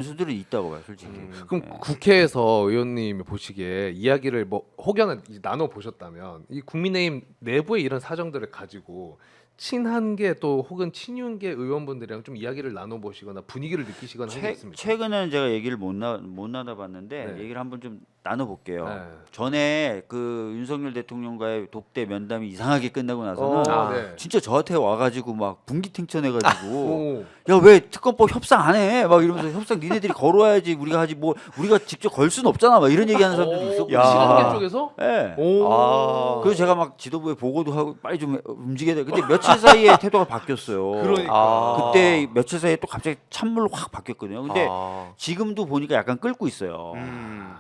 수들은 있다고 봐요, 솔직히. 그럼 국회에서 의원님이 보시기에 이야기를 뭐 혹여나 나눠 보셨다면 이 국민의힘 내부의 이런 사정들을 가지고 친한계 또 혹은 친윤계 의원분들이랑 좀 이야기를 나눠 보시거나 분위기를 느끼시거나 한 게 있습니까? 최근에는 제가 얘기를 못 나눠봤는데 네. 얘기를 한번 좀 나눠볼게요. 네. 전에 그 윤석열 대통령과의 독대 면담이 이상하게 끝나고 나서는 네. 진짜 저한테 와가지고 막 분기탱천해가지고 오. 야 왜 특검법 협상 안 해? 막 이러면서 협상 니네들이 걸어야지 우리가 하지 뭐 우리가 직접 걸 수는 없잖아. 막 이런 얘기하는 사람들도 있었고. 친한계 쪽에서? 네. 오. 그래서 제가 막 지도부에 보고도 하고 빨리 좀 움직여야 돼. 근데 며칠 사이에 태도가 바뀌었어요. 그러니까. 그때 며칠 사이에 또 갑자기 찬물로 확 바뀌었거든요. 근데 지금도 보니까 약간 끓고 있어요.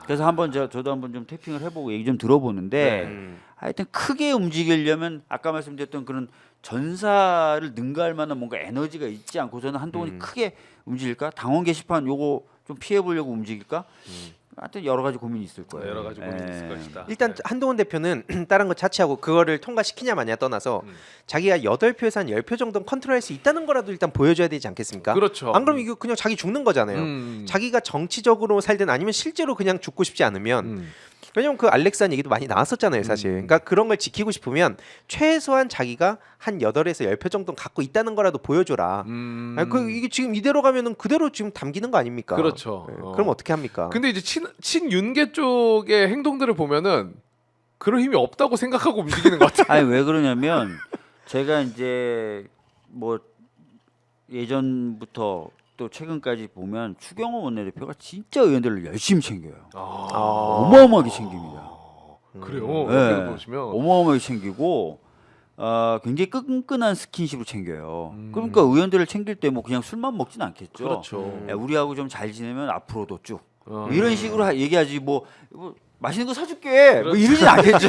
그래서 한번 저도 한번 좀 태핑을 해보고 얘기 좀 들어보는데 하여튼 크게 움직이려면 아까 말씀드렸던 그런 전사를 능가할 만한 뭔가 에너지가 있지 않고서는 한동훈이 크게 움직일까? 당원 게시판 요거 좀 피해보려고 움직일까? 하여튼 여러 가지 고민이 있을 거예요. 여러 가지 고민이 있을 것이다. 일단 한동훈 대표는 다른 거 자체하고 그거를 통과시키냐 마냐 떠나서 자기가 8표에서 한 10표 정도는 컨트롤할 수 있다는 거라도 일단 보여줘야 되지 않겠습니까? 그렇죠. 안 그러면 이거 그냥 자기 죽는 거잖아요. 자기가 정치적으로 살든 아니면 실제로 그냥 죽고 싶지 않으면 왜냐면 그 알렉산 얘기도 많이 나왔었잖아요, 사실. 그러니까 그런 걸 지키고 싶으면 최소한 자기가 한 8에서 10표 정도는 갖고 있다는 거라도 보여줘라. 아니, 이게 지금 이대로 가면은 그대로 지금 담기는 거 아닙니까? 그렇죠. 네. 그럼 어떻게 합니까? 근데 이제 친윤계 쪽의 행동들을 보면은 그런 힘이 없다고 생각하고 움직이는 것 같아요. 아니 왜 그러냐면 제가 이제 뭐 예전부터 또 최근까지 보면 추경호 원내대표가 진짜 의원들을 열심히 챙겨요. 어마어마하게 챙깁니다. 그래요. 네. 이렇게 보시면 어마어마하게 챙기고 굉장히 끈끈한 스킨십을 챙겨요. 그러니까 의원들을 챙길 때 뭐 그냥 술만 먹진 않겠죠. 그렇죠. 야, 우리하고 좀 잘 지내면 앞으로도 쭉 뭐 이런 식으로 얘기하지 뭐 맛있는 거 사줄게 뭐 이러진 않겠죠.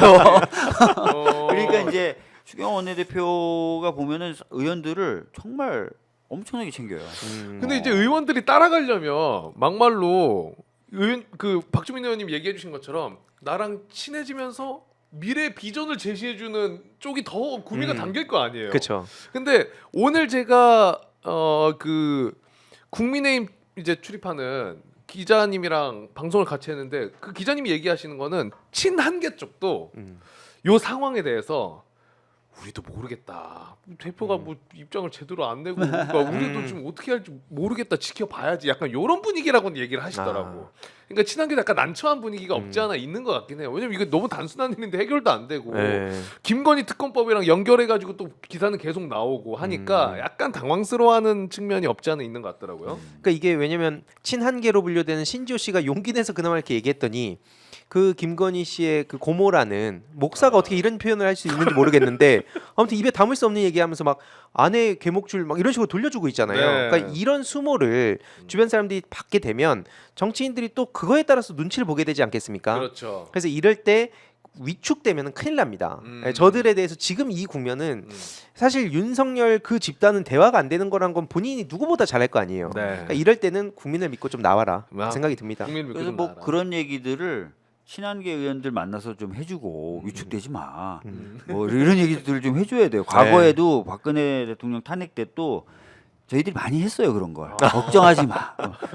그러니까 이제 추경호 원내대표가 보면은 의원들을 정말 엄청나게 챙겨요. 근데 이제 의원들이 따라가려면 막말로 그 박주민 의원님 얘기해 주신 것처럼 나랑 친해지면서 미래 비전을 제시해 주는 쪽이 더 구미가 당길 거 아니에요. 그렇죠. 근데 오늘 제가 그 국민의힘 이제 출입하는 기자님이랑 방송을 같이 했는데 그 기자님이 얘기하시는 거는 친한계 쪽도 요 상황에 대해서 우리도 모르겠다. 대표가 뭐 입장을 제대로 안 내고 그러니까 우리도 좀 어떻게 할지 모르겠다. 지켜봐야지. 약간 이런 분위기라고는 얘기를 하시더라고. 그러니까 친한게 약간 난처한 분위기가 없지 않아 있는 것 같긴 해요. 왜냐면 이게 너무 단순한 일인데 해결도 안 되고 김건희 특검법이랑 연결해가지고 또 기사는 계속 나오고 하니까 약간 당황스러워하는 측면이 없지 않아 있는 것 같더라고요. 그러니까 이게 왜냐면 친한계로 분류되는 신지호 씨가 용기 내서 그나마 이렇게 얘기했더니 그 김건희 씨의 그 고모라는 목사가 어떻게 이런 표현을 할 수 있는지 모르겠는데 아무튼 입에 담을 수 없는 얘기하면서 막 아내 개목줄 막 이런 식으로 돌려주고 있잖아요. 네. 그러니까 이런 수모를 주변 사람들이 받게 되면 정치인들이 또 그거에 따라서 눈치를 보게 되지 않겠습니까? 그렇죠. 그래서 이럴 때 위축되면 큰일 납니다. 저들에 대해서 지금 이 국면은 사실 윤석열 그 집단은 대화가 안 되는 거란 건 본인이 누구보다 잘할 거 아니에요. 네. 그러니까 이럴 때는 국민을 믿고 좀 나와라 생각이 듭니다. 국민 믿고 그래서 좀 뭐 나아라. 그런 얘기들을 친한계 의원들 만나서 좀 해주고 위축되지 마. 뭐 이런 얘기들을 좀 해줘야 돼요. 과거에도 박근혜 대통령 탄핵 때 또 저희들이 많이 했어요 그런 걸. 걱정하지 마.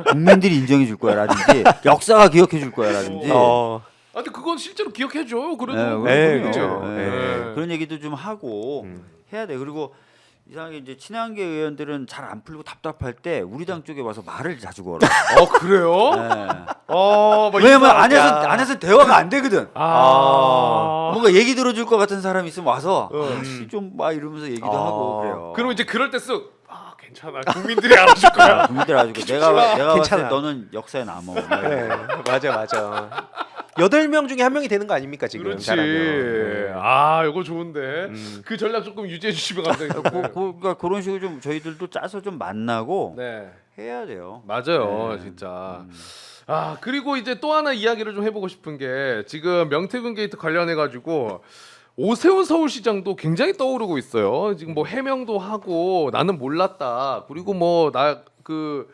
국민들이 인정해 줄 거야라든지 역사가 기억해 줄 거야라든지. 근데 그건 실제로 기억해줘요. 그래도. 그렇죠. 그런 얘기도 좀 하고 해야 돼. 그리고 이상하게 이제 친한계 의원들은 잘 안 풀리고 답답할 때 우리 당 쪽에 와서 말을 자주 걸어. 그래요? 막 왜냐면 인사- 안에서 대화가 안 되거든. 아. 뭔가 얘기 들어줄 것 같은 사람이 있으면 와서 좀 막 이러면서 얘기도 하고 그래요. 그럼 이제 그럴 때 쓱 괜찮아. 국민들이 알아줄 거야. 국민들 아주 내가 봤을 때 괜찮아. 너는 역사에 남어. 네, 맞아. 8명 중에 1명이 되는 거 아닙니까 지금? 그렇지. 잘하면. 이거 좋은데. 그 전략 조금 유지해 주시면 감사하겠습니다. 그러니까 그런 식으로 좀 저희들도 짜서 좀 만나고 네. 해야 돼요. 맞아요, 진짜. 그리고 이제 또 하나 이야기를 좀 해보고 싶은 게 지금 명태균 게이트 관련해 가지고 오세훈 서울시장도 굉장히 떠오르고 있어요. 지금 뭐 해명도 하고 나는 몰랐다. 그리고 뭐 나 그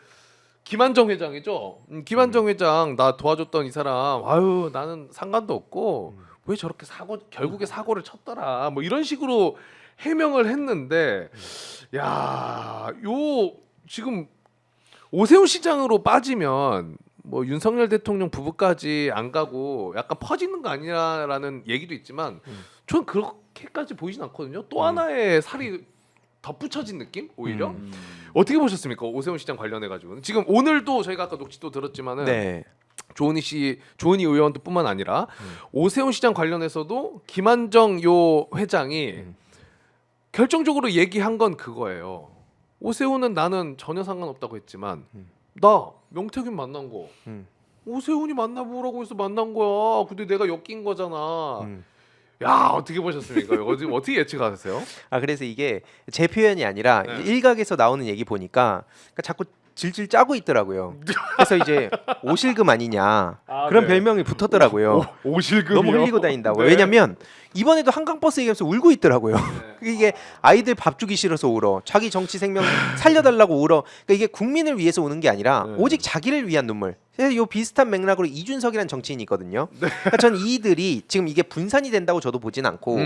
김한정 회장이죠. 김한정 회장 나 도와줬던 이 사람 아유 나는 상관도 없고 왜 저렇게 결국에 사고를 쳤더라. 뭐 이런 식으로 해명을 했는데 야, 요 지금 오세훈 시장으로 빠지면 뭐 윤석열 대통령 부부까지 안 가고 약간 퍼지는 거 아니냐라는 얘기도 있지만 저는 그렇게까지 보이진 않거든요. 또 하나의 살이 덧붙여진 느낌 오히려. 어떻게 보셨습니까? 오세훈 시장 관련해 가지고 지금 오늘도 저희가 아까 녹취도 들었지만은 네. 조은희 의원뿐만 아니라 오세훈 시장 관련해서도 김한정 요 회장이 결정적으로 얘기한 건 그거예요. 오세훈은 나는 전혀 상관없다고 했지만 나 명태균 만난 거 오세훈이 만나보라고 해서 만난 거야. 근데 내가 엮인 거잖아. 야 어떻게 보셨습니까? 이거 지금 어떻게 예측하세요? 아 그래서 이게 제 표현이 아니라 네. 이제 일각에서 나오는 얘기 보니까 그러니까 자꾸 질질 짜고 있더라고요. 그래서 이제 오실금 아니냐 그런 네. 별명이 붙었더라고요. 오실금이요? 너무 흘리고 다닌다고. 네. 왜냐면 이번에도 한강버스 얘기하면서 울고 있더라고요. 이게 아이들 밥 주기 싫어서 울어. 자기 정치 생명 살려달라고 울어. 그러니까 이게 국민을 위해서 우는 게 아니라 네. 오직 자기를 위한 눈물. 그래서 요 비슷한 맥락으로 이준석이라는 정치인이 있거든요. 그러니까 전 이들이 지금 이게 분산이 된다고 저도 보진 않고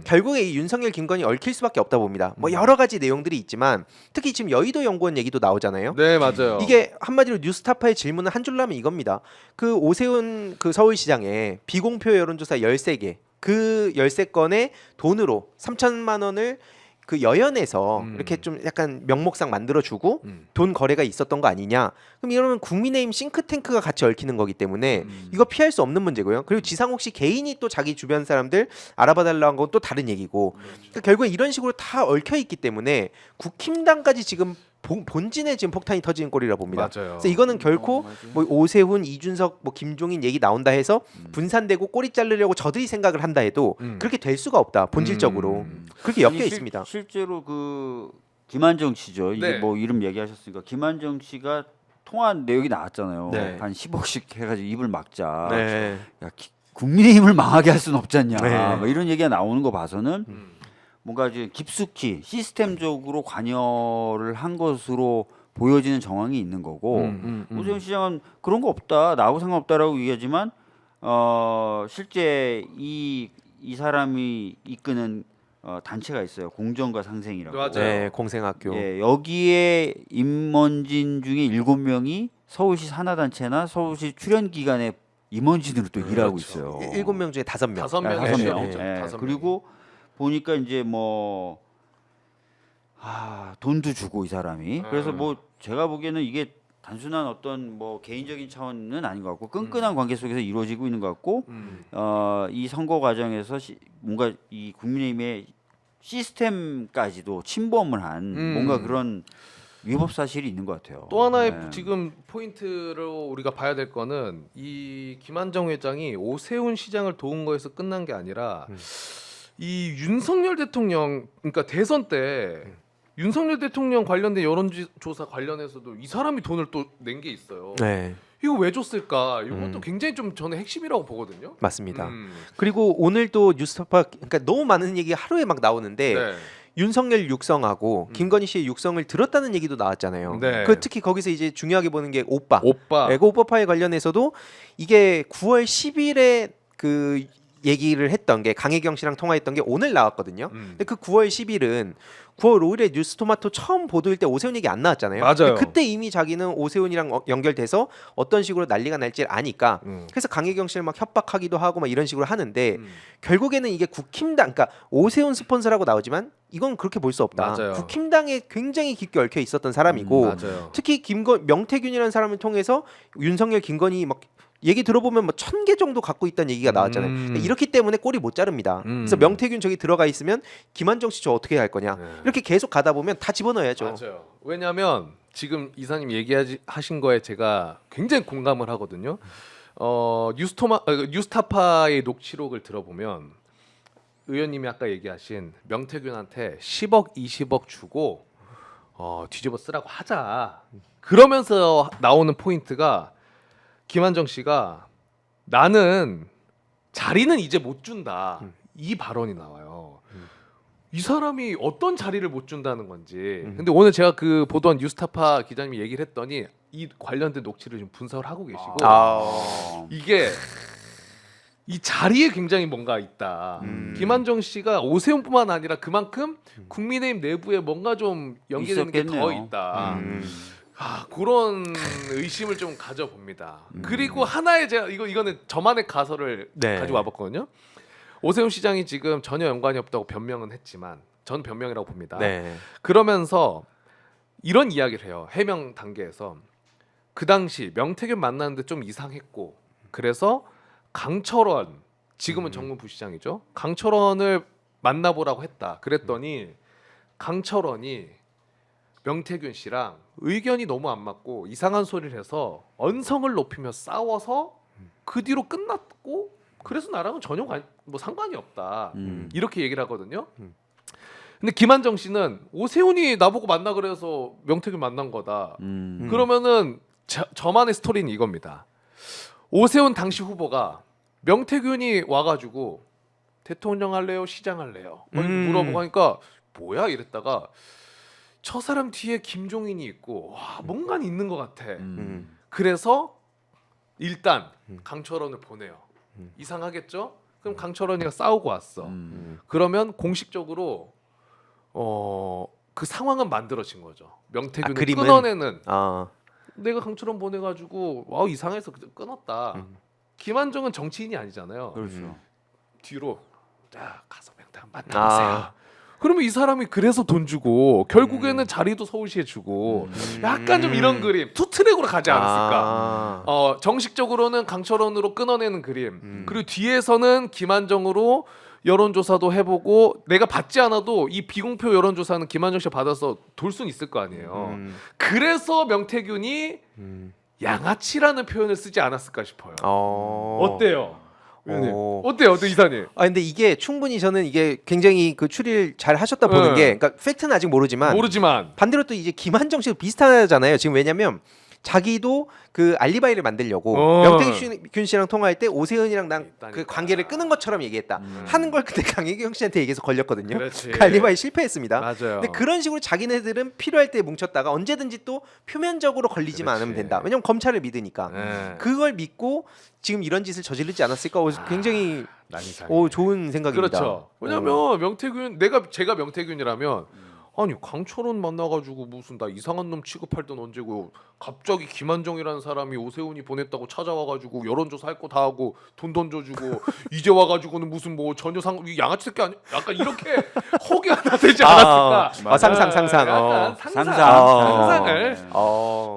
결국에 이 윤석열 김건희 얽힐 수밖에 없다 봅니다. 뭐 여러 가지 내용들이 있지만 특히 지금 여의도 연구원 얘기도 나오잖아요. 네 맞아요. 이게 한마디로 뉴스타파의 질문을 한 줄로 하면 이겁니다. 그 오세훈 그 서울시장에 비공표 여론조사 13개 그 13건의 돈으로 3천만 원을 그 여연에서 이렇게 좀 약간 명목상 만들어주고 돈 거래가 있었던 거 아니냐. 그럼 이러면 국민의힘 싱크탱크가 같이 얽히는 거기 때문에 이거 피할 수 없는 문제고요. 그리고 지상욱 씨 개인이 또 자기 주변 사람들 알아봐달라는 건 또 다른 얘기고 그러니까 결국에 이런 식으로 다 얽혀 있기 때문에 국힘당까지 지금 본진에 지금 폭탄이 터지는 꼴이라 봅니다. 맞아요. 그래서 이거는 결코 뭐 오세훈, 이준석, 뭐 김종인 얘기 나온다 해서 분산되고 꼬리 자르려고 저들이 생각을 한다 해도 그렇게 될 수가 없다. 본질적으로 그렇게 엮여 있습니다. 실제로 그 김한정 씨죠. 이게 네. 뭐 이름 얘기하셨으니까 김한정 씨가 통화한 내용이 나왔잖아요. 네. 한 10억씩 해가지고 입을 막자. 네. 야, 국민의힘을 망하게 할 수는 없잖냐. 네. 뭐 이런 얘기가 나오는 거 봐서는 뭔가 이제 깊숙이 시스템적으로 관여를 한 것으로 보여지는 정황이 있는 거고 오세훈 시장은 그런 거 없다 나하고 상관없다라고 얘기하지만 실제 이 사람이 이끄는 단체가 있어요. 공정과 상생이라고. 맞아요. 네, 공생학교. 예, 여기에 임원진 중에 7명이 서울시 산하단체나 서울시 출연기관의 임원진으로 또 일하고 있어요. 7명 중에 5명. 5명. 네, 5명. 네, 예, 다섯 그리고 보니까 이제 뭐 돈도 주고 이 사람이. 그래서 뭐 제가 보기에는 이게 단순한 어떤 뭐 개인적인 차원은 아닌 것 같고 끈끈한 관계 속에서 이루어지고 있는 것 같고 이 선거 과정에서 뭔가 이 국민의힘의 시스템까지도 침범을 한 뭔가 그런 위법 사실이 있는 것 같아요. 또 하나의 네. 지금 포인트로 우리가 봐야 될 거는 이 김한정 회장이 오세훈 시장을 도운 거에서 끝난 게 아니라 이 윤석열 대통령 그러니까 대선 때 윤석열 대통령 관련된 여론조사 관련해서도 이 사람이 돈을 또 낸 게 있어요. 네, 이거 왜 줬을까? 이것도 굉장히 좀 저는 핵심이라고 보거든요. 맞습니다. 그리고 오늘 또 뉴스타파 그러니까 너무 많은 얘기 하루에 막 나오는데 네. 윤석열 육성하고 김건희 씨의 육성을 들었다는 얘기도 나왔잖아요. 네. 그 특히 거기서 이제 중요하게 보는 게 오빠. 오빠. 네, 그 오빠파에 관련해서도 이게 9월 10일에 그 얘기를 했던 게 강혜경 씨랑 통화했던 게 오늘 나왔거든요. 근데 그 9월 10일은 9월 5일에 뉴스토마토 처음 보도일 때 오세훈 얘기 안 나왔잖아요. 맞아요. 그때 이미 자기는 오세훈이랑 연결돼서 어떤 식으로 난리가 날지를 아니까 그래서 강혜경 씨를 막 협박하기도 하고 막 이런 식으로 하는데 결국에는 이게 국힘당 그러니까 오세훈 스폰서라고 나오지만 이건 그렇게 볼 수 없다. 맞아요. 국힘당에 굉장히 깊게 얽혀 있었던 사람이고 맞아요. 특히 명태균이라는 사람을 통해서 윤석열 김건희 막 얘기 들어보면 뭐 1000개 정도 갖고 있다는 얘기가 나왔잖아요. 그러니까 이렇기 때문에 꼴이 못 자릅니다. 그래서 명태균 저기 들어가 있으면 김한정 씨 저 어떻게 할 거냐. 이렇게 계속 가다 보면 다 집어넣어야죠. 맞아요. 왜냐하면 지금 이사님 얘기하신 거에 제가 굉장히 공감을 하거든요. 뉴스타파의 녹취록을 들어보면 의원님이 아까 얘기하신 명태균한테 10억, 20억 주고 뒤집어 쓰라고 하자. 그러면서 나오는 포인트가 김한정 씨가 나는 자리는 이제 못 준다. 이 발언이 나와요. 이 사람이 어떤 자리를 못 준다는 건지. 근데 오늘 제가 그 보도한 뉴스타파 기자님이 얘기를 했더니 이 관련된 녹취를 지금 분석을 하고 계시고 이게 이 자리에 굉장히 뭔가 있다. 김한정 씨가 오세훈뿐만 아니라 그만큼 국민의힘 내부에 뭔가 좀 연계되는 게 더 있었겠네요. 있다. 그런 의심을 좀 가져봅니다. 그리고 하나의 제가 이거는 저만의 가설을 네. 가지고 와봤거든요. 오세훈 시장이 지금 전혀 연관이 없다고 변명은 했지만 전 변명이라고 봅니다. 네. 그러면서 이런 이야기를 해요. 해명 단계에서 그 당시 명태균 만났는데 좀 이상했고 그래서 강철원 지금은 정무부 시장이죠. 강철원을 만나보라고 했다. 그랬더니 강철원이 명태균 씨랑 의견이 너무 안 맞고 이상한 소리를 해서 언성을 높이며 싸워서 그 뒤로 끝났고 그래서 나랑은 전혀 뭐 상관이 없다. 이렇게 얘기를 하거든요. 근데 김한정 씨는 오세훈이 나보고 만나 그래서 명태균 만난 거다. 그러면은 저만의 스토리는 이겁니다. 오세훈 당시 후보가 명태균이 와가지고 대통령 할래요, 시장 할래요? 물어보고 하니까 뭐야 이랬다가 저 사람 뒤에 김종인이 있고 와 뭔가 있는 것 같아. 그래서 일단 강철원을 보내요. 이상하겠죠? 그럼 강철원이가 싸우고 왔어. 그러면 공식적으로 그 상황은 만들어진 거죠. 명태균을 그림은? 끊어내는. 아. 내가 강철원 보내가지고 와 이상해서 끊었다. 김한정은 정치인이 아니잖아요. 그렇죠. 뒤로 자 가서 명태균 만나보세요. 그러면 이 사람이 그래서 돈 주고 결국에는 자리도 서울시에 주고 약간 좀 이런 그림 투 트랙으로 가지 않았을까. 정식적으로는 강철원으로 끊어내는 그림. 그리고 뒤에서는 김한정으로 여론조사도 해보고 내가 받지 않아도 이 비공표 여론조사는 김한정 씨가 받아서 돌 수는 있을 거 아니에요. 그래서 명태균이 양아치라는 표현을 쓰지 않았을까 싶어요. 어때요? 어때요, 이사님? 근데 이게 충분히 저는 이게 굉장히 그 추리를 잘 하셨다 보는 게, 그러니까 팩트는 아직 모르지만 반대로 또 이제 김한정 씨도 비슷하잖아요. 지금 왜냐면 자기도 그 알리바이를 만들려고 명태균 씨랑 통화할 때 오세훈이랑 난 그 관계를 끊은 것처럼 얘기했다 하는 걸 그때 강혜경 씨한테 얘기해서 걸렸거든요. 그렇지. 그 알리바이 실패했습니다. 맞아요. 근데 그런 식으로 자기네들은 필요할 때 뭉쳤다가 언제든지 또 표면적으로 걸리지만 그렇지. 않으면 된다. 왜냐면 검찰을 믿으니까. 네. 그걸 믿고 지금 이런 짓을 저지르지 않았을까? 굉장히 좋은 생각입니다. 그렇죠. 왜냐면 명태균 제가 명태균이라면 아니 강철원 만나가지고 무슨 나 이상한 놈 취급할 땐 언제고 갑자기 김한정이라는 사람이 오세훈이 보냈다고 찾아와가지고 여론조사 할 거 다 하고 돈 던져주고 이제 와가지고는 무슨 뭐 전혀 양아치 새끼 아니 약간 이렇게 허기 하나 되지 않았을까. 상상. 약간 상상을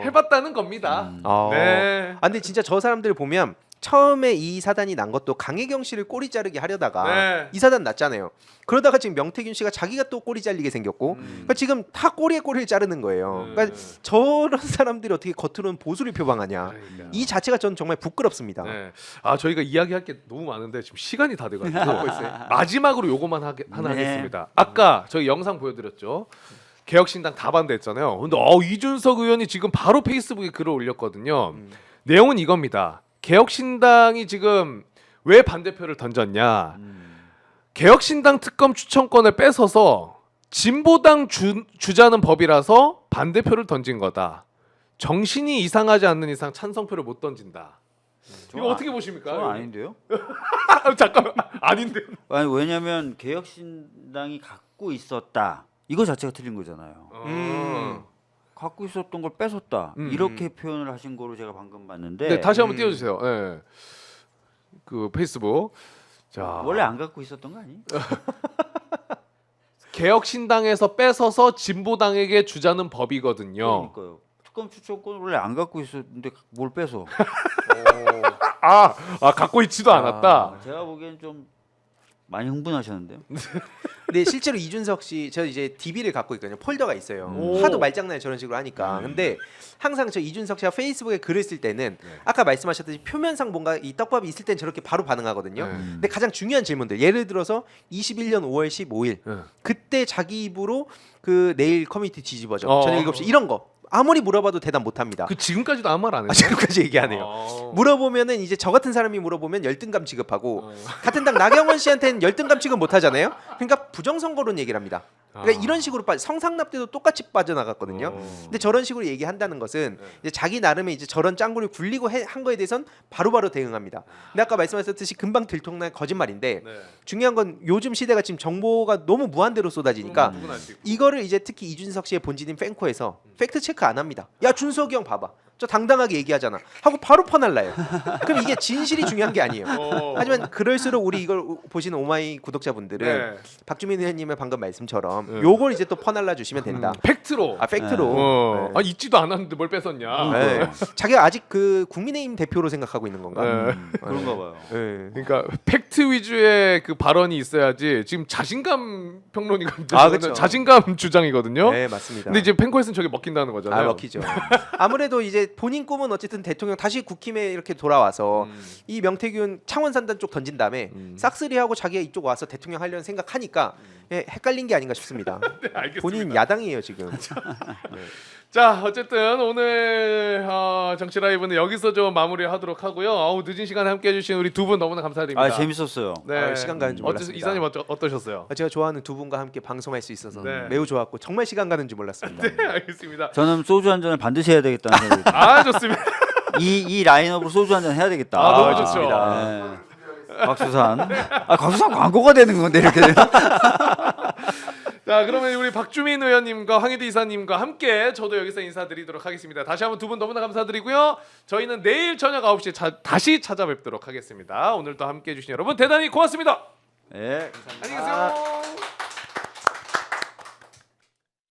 해봤다는 겁니다. 네. 근데 진짜 저 사람들 보면 처음에 이 사단이 난 것도 강혜경 씨를 꼬리 자르게 하려다가 이 사단 났잖아요. 그러다가 지금 명태균 씨가 자기가 또 꼬리 잘리게 생겼고 그러니까 지금 다 꼬리에 꼬리를 자르는 거예요. 그러니까 저런 사람들이 어떻게 겉으로는 보수를 표방하냐. 이 자체가 전 정말 부끄럽습니다. 네. 저희가 이야기할 게 너무 많은데 지금 시간이 다 돼가지고 마지막으로 요거만 하나 하겠습니다. 아까 저희 영상 보여드렸죠. 개혁신당 다 반대했잖아요. 근데 이준석 의원이 지금 바로 페이스북에 글을 올렸거든요. 내용은 이겁니다. 개혁신당이 지금 왜 반대표를 던졌냐? 개혁신당 특검 추천권을 뺏어서 진보당 주자는 법이라서 반대표를 던진 거다. 정신이 이상하지 않는 이상 찬성표를 못 던진다. 이거 어떻게 보십니까? 그건 아닌데요? 잠깐만 아닌데. 아니 왜냐면 개혁신당이 갖고 있었다. 이거 자체가 틀린 거잖아요. 갖고 있었던 걸 뺏었다. 이렇게 표현을 하신 거로 제가 방금 봤는데. 네, 다시 한번 띄워주세요. 네. 그 페이스북. 자, 원래 안 갖고 있었던 거 아니? 개혁신당에서 뺏어서 진보당에게 주자는 법이거든요. 그러니까요. 특검 추천권을 원래 안 갖고 있었는데 뭘 뺏어? 갖고 있지도 않았다. 제가 보기엔 좀 많이 흥분하셨는데요. 근데 실제로 이준석 씨 저 이제 DB를 갖고 있거든요. 폴더가 있어요. 하도 말장난을 저런 식으로 하니까. 근데 항상 저 이준석 씨가 페이스북에 글을 쓸 때는 아까 말씀하셨듯이 표면상 뭔가 이 떡밥이 있을 땐 저렇게 바로 반응하거든요. 근데 가장 중요한 질문들 예를 들어서 21년 5월 15일 그때 자기 입으로 그 내일 커뮤니티 뒤집어져 저녁 7시 이런 거 아무리 물어봐도 대답 못합니다. 그 지금까지도 아무 말 안 해요. 지금까지 얘기 안 해요. 물어보면은 이제 저 같은 사람이 물어보면 열등감 취급하고 같은 당 나경원 씨한테는 열등감 취급 못 하잖아요. 그러니까 부정선거론 얘기를 합니다. 그러니까 이런 식으로 성상납 때도 똑같이 빠져나갔거든요. 근데 저런 식으로 얘기한다는 것은 이제 자기 나름의 이제 저런 짱구를 굴리고 한 거에 대해서는 바로바로 대응합니다. 근데 아까 말씀하셨듯이 금방 들통난 거짓말인데 네. 중요한 건 요즘 시대가 지금 정보가 너무 무한대로 쏟아지니까 누구나 알수 있고. 이거를 이제 특히 이준석 씨의 본진인 팬코에서 팩트 체크 안 합니다. 야 준석이 형 봐봐. 저 당당하게 얘기하잖아. 하고 바로 퍼날라요. 그럼 이게 진실이 중요한 게 아니에요. 하지만 그럴수록 우리 이걸 보시는 오마이 구독자분들은 네. 박주민 의원님의 방금 말씀처럼 요걸 이제 또 퍼날라 주시면 된다. 팩트로. 팩트로. 네. 있지도 않았는데 뭘 뺏었냐. 네. 자기가 아직 그 국민의힘 대표로 생각하고 있는 건가? 네. 그런가 봐요. 네. 그러니까 팩트 위주의 그 발언이 있어야지. 지금 자신감 평론이거든요. 그쵸. 자신감 주장이거든요. 네, 맞습니다. 근데 이제 팬코에서는 저게 먹힌다는 거잖아요. 먹히죠. 아무래도 이제 본인 꿈은 어쨌든 대통령 다시 국힘에 이렇게 돌아와서 이 명태균 창원 산단 쪽 던진 다음에 싹쓸이하고 자기가 이쪽 와서 대통령 하려는 생각하니까 헷갈린 게 아닌가 싶습니다. 네, 알겠습니다. 본인 야당이에요 지금. 자, 어쨌든 오늘 정치 라이브는 여기서 좀 마무리하도록 하고요. 늦은 시간에 함께해 주신 우리 두 분 너무나 감사드립니다. 아 재밌었어요. 네, 시간 가는 줄 몰랐습니다. 이사님 어떠셨어요? 제가 좋아하는 두 분과 함께 방송할 수 있어서 네. 매우 좋았고 정말 시간 가는 줄 몰랐습니다. 네, 알겠습니다. 저는 소주 한 잔을 반드시 해야 되겠다는 생각이 들어요. 아, 좋습니다. 이 라인업으로 소주 한 잔 해야 되겠다. 너무 좋죠. 좋습니다. 네. 곽수산. 곽수산 광고가 되는 건데 이렇게 되면. 자, 그러면 우리 박주민 의원님과 황희대 이사님과 함께 저도 여기서 인사드리도록 하겠습니다. 다시 한번 두 분 너무나 감사드리고요. 저희는 내일 저녁 9시에 다시 찾아뵙도록 하겠습니다. 오늘 또 함께해 주신 여러분 대단히 고맙습니다. 네. 안녕히 계세요.